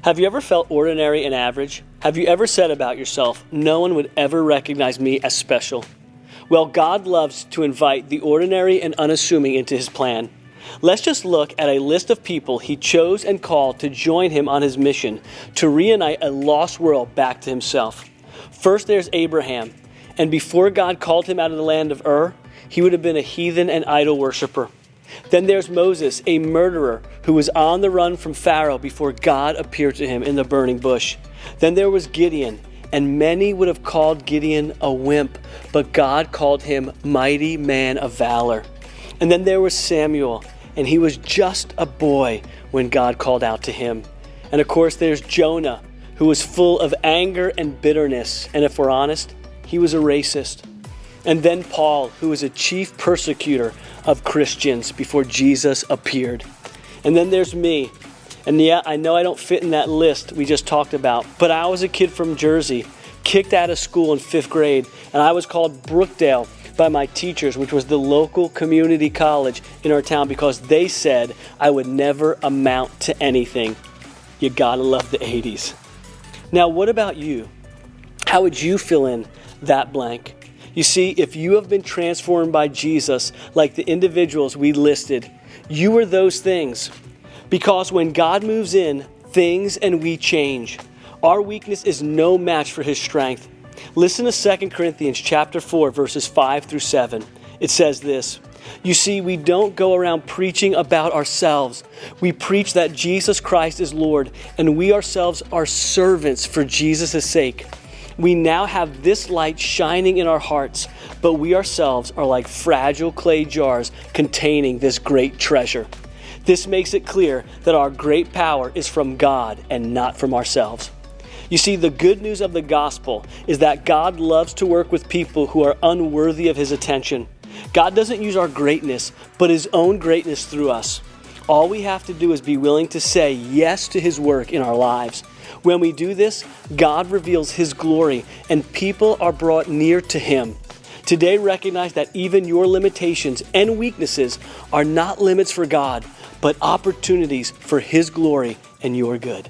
Have you ever felt ordinary and average? Have you ever said about yourself, no one would ever recognize me as special? Well, God loves to invite the ordinary and unassuming into His plan. Let's just look at a list of people He chose and called to join Him on His mission to reunite a lost world back to Himself. First, there's Abraham. And before God called him out of the land of Ur, he would have been a heathen and idol worshiper. Then there's Moses, a murderer who was on the run from Pharaoh before God appeared to him in the burning bush. Then there was Gideon, and many would have called Gideon a wimp, but God called him mighty man of valor. And then there was Samuel, and he was just a boy when God called out to him. And of course there's Jonah, who was full of anger and bitterness, and if we're honest, he was a racist. And then Paul, who was a chief persecutor of Christians before Jesus appeared. And then there's me. And yeah, I know I don't fit in that list we just talked about, but I was a kid from Jersey, kicked out of school in 5th grade, and I was called Brookdale by my teachers, which was the local community college in our town, because they said I would never amount to anything. You gotta love the 80s. Now, what about you? How would you fill in that blank? You see, if you have been transformed by Jesus, like the individuals we listed, you are those things. Because when God moves in, things and we change. Our weakness is no match for His strength. Listen to 2 Corinthians chapter 4, verses 5 through 7. It says this: "You see, we don't go around preaching about ourselves. We preach that Jesus Christ is Lord, and we ourselves are servants for Jesus' sake. We now have this light shining in our hearts, but we ourselves are like fragile clay jars containing this great treasure. This makes it clear that our great power is from God and not from ourselves." You see, the good news of the gospel is that God loves to work with people who are unworthy of His attention. God doesn't use our greatness, but His own greatness through us. All we have to do is be willing to say yes to His work in our lives. When we do this, God reveals His glory and people are brought near to Him. Today, recognize that even your limitations and weaknesses are not limits for God, but opportunities for His glory and your good.